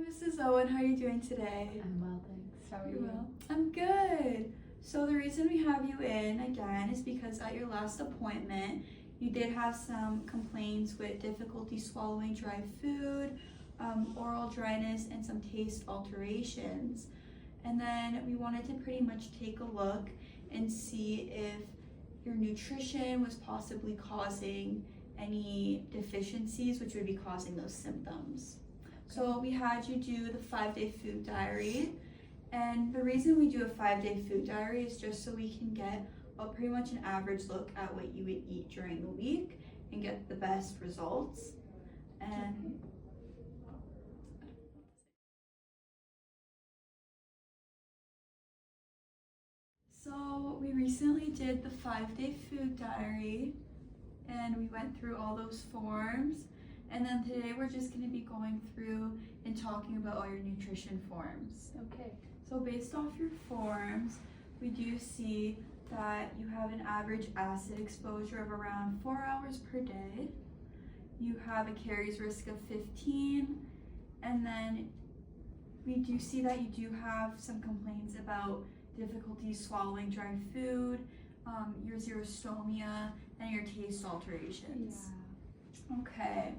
Mrs. Owen, how are you doing today? I'm well, thanks. How are you? Well. I'm good. So the reason we have you in again is because at your last appointment, you did have some complaints with difficulty swallowing dry food, oral dryness, and some taste alterations. And then we wanted to pretty much take a look and see if your nutrition was possibly causing any deficiencies which would be causing those symptoms. So we had you do the 5-day food diary, and the reason we do a 5-day food diary is just so we can get pretty much an average look at what you would eat during the week and get the best results. And so we recently did the 5-day food diary, and we went through all those forms. And then today we're just going to be going through and talking about all your nutrition forms. Okay. So based off your forms, we do see that you have an average acid exposure of around 4 hours per day. You have a caries risk of 15. And then we do see that you do have some complaints about difficulty swallowing dry food, your xerostomia, and your taste alterations. Yeah. Okay.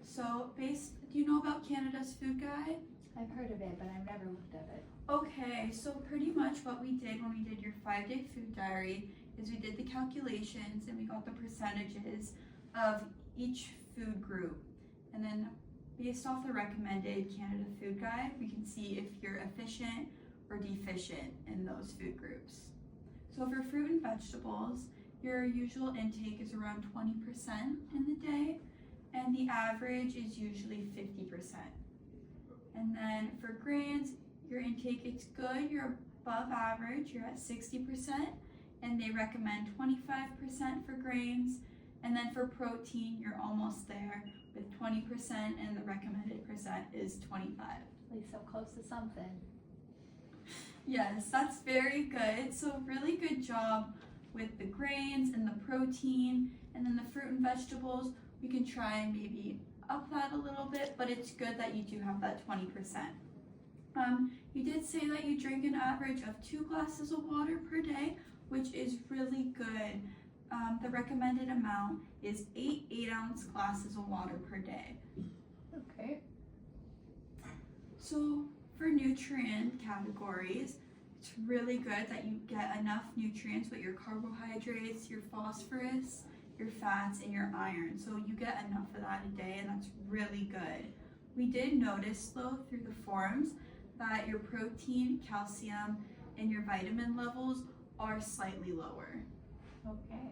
So, do you know about Canada's Food Guide? I've heard of it, but I've never looked at it. Okay, so pretty much what we did when we did your 5-day food diary is we did the calculations and we got the percentages of each food group. And then based off the recommended Canada Food Guide, we can see if you're efficient or deficient in those food groups. So for fruit and vegetables, your usual intake is around 20% in the day, and the average is usually 50%. And then for grains, your intake is good, you're above average, you're at 60%, and they recommend 25% for grains. And then for protein, you're almost there with 20%, and the recommended percent is 25. At least so close to something. Yes, that's very good. So really good job with the grains and the protein, and then the fruit and vegetables, we can try and maybe up that a little bit, but it's good that you do have that 20%. You did say that you drink an average of 2 glasses of water per day, which is really good. The recommended amount is 8 8-ounce glasses of water per day. Okay. So for nutrient categories, it's really good that you get enough nutrients with your carbohydrates, your phosphorus, your fats, and your iron. So you get enough of that a day, and that's really good. We did notice though through the forms that your protein, calcium, and your vitamin levels are slightly lower. Okay.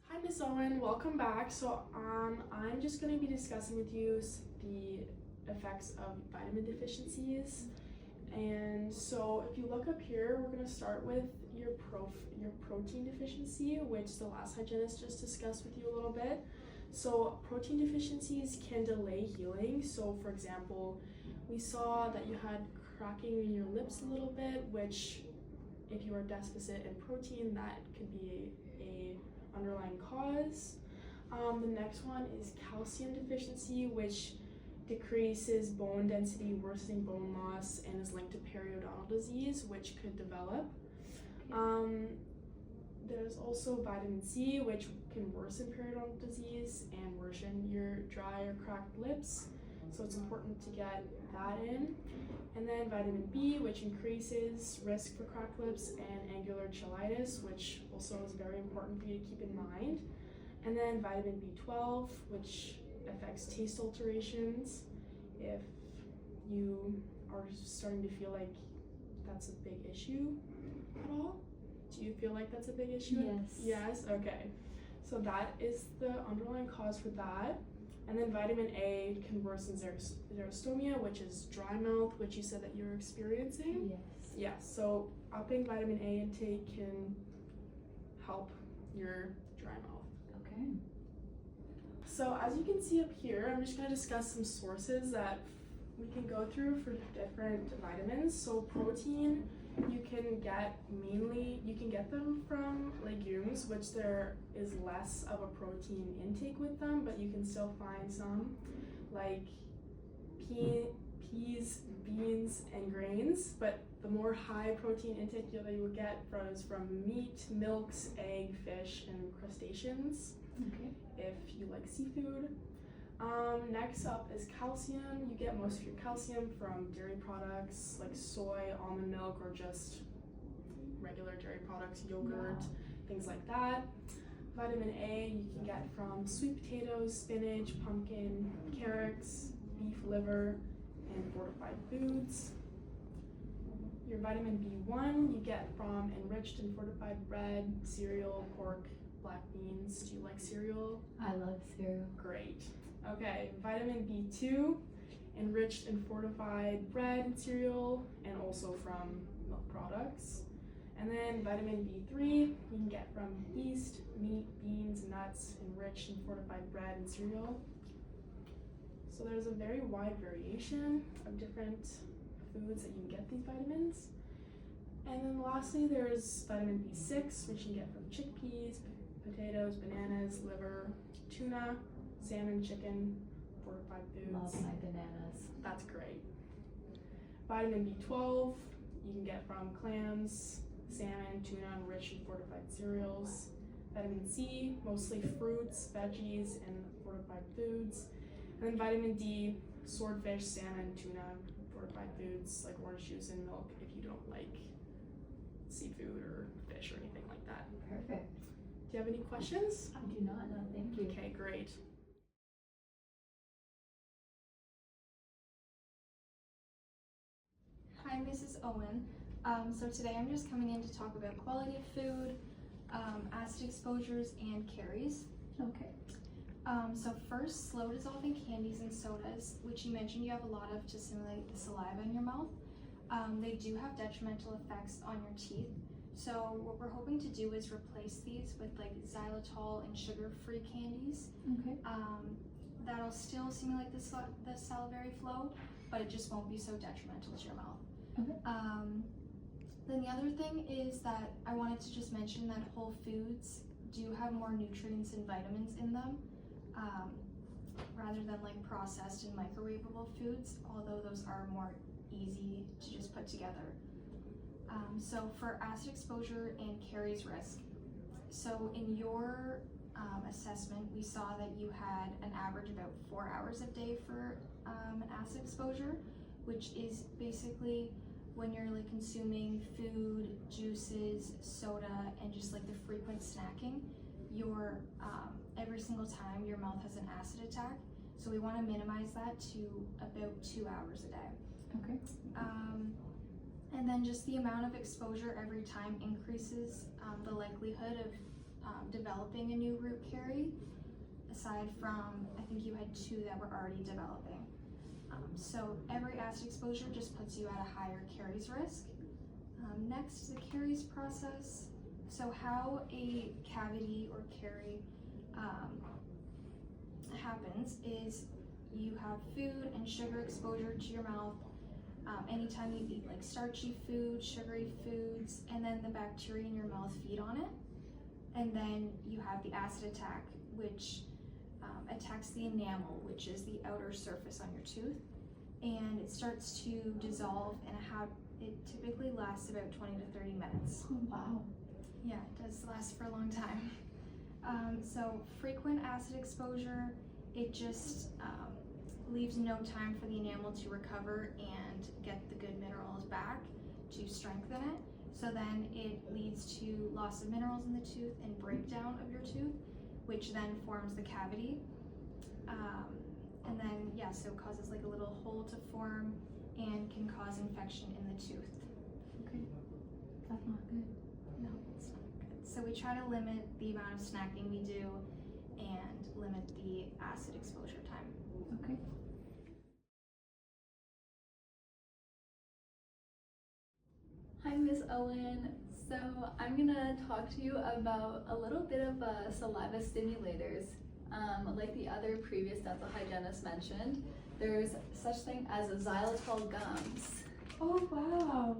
Hi Ms. Owen, welcome back. So I'm just going to be discussing with you the effects of vitamin deficiencies. And so if you look up here, we're going to start with your protein deficiency, which the last hygienist just discussed with you a little bit. So protein deficiencies can delay healing. So for example, we saw that you had cracking in your lips a little bit, which if you are deficient in protein, that could be a underlying cause. The next one is calcium deficiency, which decreases bone density, worsening bone loss, and is linked to periodontal disease, which could develop. There's also vitamin C, which can worsen periodontal disease and worsen your dry or cracked lips. So it's important to get that in. And then vitamin B, which increases risk for cracked lips and angular cheilitis, which also is very important for you to keep in mind. And then vitamin B12, which affects taste alterations. If you are starting to feel like that's a big issue at all, do you feel like that's a big issue? Yes. Yes? Okay. So that is the underlying cause for that. And then vitamin A can worsen xerostomia, which is dry mouth, which you said that you're experiencing. Yes. Yes, so upping vitamin A intake can help your dry mouth. Okay. So as you can see up here, I'm just going to discuss some sources that we can go through for different vitamins. So protein, you can get them from legumes, which there is less of a protein intake with them, but you can still find some, like peas, beans, and grains. But the more high protein intake that you would get is from meat, milks, egg, fish, and crustaceans, Okay. if you like seafood. Next up is calcium. You get most of your calcium from dairy products like soy, almond milk, or just regular dairy products, yogurt, things like that. Vitamin A you can get from sweet potatoes, spinach, pumpkin, carrots, beef liver, and fortified foods. Your vitamin B1 you get from enriched and fortified bread, cereal, pork, black beans. Do you like cereal? I love cereal. Great. Okay, vitamin B2, enriched and fortified bread and cereal, and also from milk products. And then vitamin B3, you can get from yeast, meat, beans, nuts, enriched and fortified bread and cereal. So there's a very wide variation of different foods that you can get these vitamins. And then lastly, there's vitamin B6, which you can get from chickpeas, potatoes, bananas, liver, tuna, salmon, chicken, fortified foods. Love my bananas. That's great. Vitamin B12 you can get from clams, salmon, tuna, enriched and fortified cereals. Vitamin C, mostly fruits, veggies, and fortified foods. And then vitamin D, swordfish, salmon, tuna, fortified foods like orange juice and milk if you don't like seafood or fish or anything like that. Perfect. Do you have any questions? I do not know. Thank you. Okay, great. Hi, Mrs. Owen. So today I'm just coming in to talk about quality of food, acid exposures, and caries. Okay. So first, slow dissolving candies and sodas, which you mentioned you have a lot of to simulate the saliva in your mouth. They do have detrimental effects on your teeth. So what we're hoping to do is replace these with like xylitol and sugar-free candies. Okay. That'll still simulate the salivary flow, but it just won't be so detrimental to your mouth. Okay. Then the other thing is that I wanted to just mention that whole foods do have more nutrients and vitamins in them, rather than like processed and microwavable foods, although those are more easy to just put together. So for acid exposure and caries risk, so in your assessment, we saw that you had an average about 4 hours a day for an acid exposure, which is basically when you're like consuming food, juices, soda, and just like the frequent snacking, your every single time your mouth has an acid attack. So we want to minimize that to about 2 hours a day. Okay. And then just the amount of exposure every time increases the likelihood of developing a new root carie, aside from, I think you had 2 that were already developing. So every acid exposure just puts you at a higher caries risk. Next, the caries process. So how a cavity or carie happens is you have food and sugar exposure to your mouth. Anytime you eat like starchy food, sugary foods, and then the bacteria in your mouth feed on it. And then you have the acid attack, which attacks the enamel, which is the outer surface on your tooth. And it starts to dissolve, and it typically lasts about 20 to 30 minutes. Oh, wow. Yeah, it does last for a long time. So frequent acid exposure, it just leaves no time for the enamel to recover and get the good minerals back to strengthen it. So then it leads to loss of minerals in the tooth and breakdown of your tooth, which then forms the cavity. And then, yeah, so it causes like a little hole to form and can cause infection in the tooth. Okay. That's not good. No, it's not good. So we try to limit the amount of snacking we do and limit the acid exposure time. Okay. Hi, Miss Owen. So I'm gonna talk to you about a little bit of saliva stimulators. like the other previous dental hygienist mentioned, there's such thing as xylitol gums. Oh wow.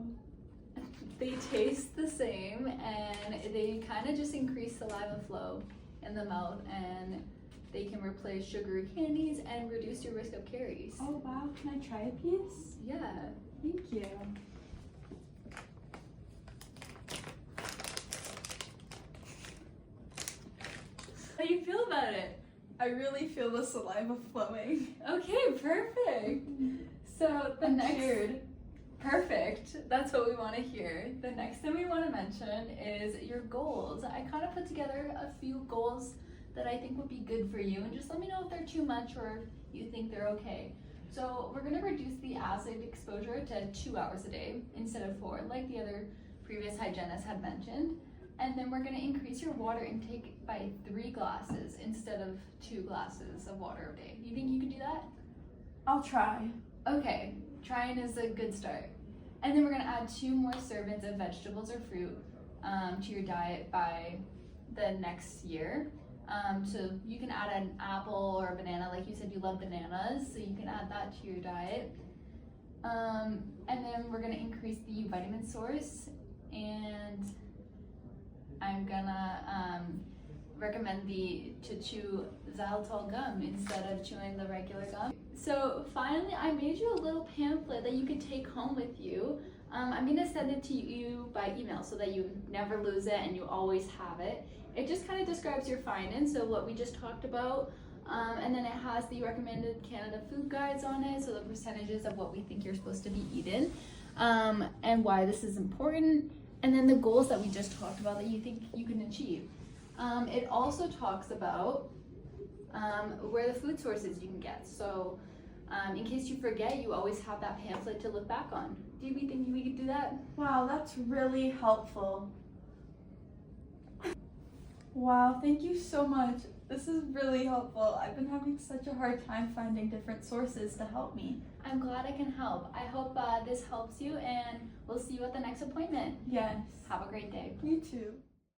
They taste the same and they kind of just increase saliva flow in the mouth, and they can replace sugary candies and reduce your risk of caries. Oh wow, can I try a piece? Yeah. Thank you. How do you feel about it? I really feel the saliva flowing. Okay, perfect. So the I'm next cured. Perfect. That's what we want to hear. The next thing we want to mention is your goals. I kind of put together a few goals that I think would be good for you, and just let me know if they're too much or if you think they're okay. So we're going to reduce the acid exposure to 2 hours a day instead of 4, like the other previous hygienist had mentioned. And then we're going to increase your water intake by 3 glasses instead of 2 glasses of water a day. You think you can do that? I'll try. Okay, trying is a good start. And then we're gonna add 2 more servings of vegetables or fruit to your diet by the next year. So you can add an apple or a banana, like you said you love bananas, so you can add that to your diet. And then we're gonna increase the vitamin source, and I'm gonna recommend to chew xylitol gum instead of chewing the regular gum. So finally, I made you a little pamphlet that you can take home with you. I'm gonna send it to you by email so that you never lose it and you always have it. It just kind of describes your findings, so what we just talked about, and then it has the recommended Canada food guides on it, so the percentages of what we think you're supposed to be eating, and why this is important, and then the goals that we just talked about that you think you can achieve. It also talks about where the food sources you can get. So in case you forget, you always have that pamphlet to look back on. Do you think we could do that? Wow, that's really helpful. Wow, thank you so much. This is really helpful. I've been having such a hard time finding different sources to help me. I'm glad I can help. I hope this helps you, and we'll see you at the next appointment. Yes. Have a great day. You too.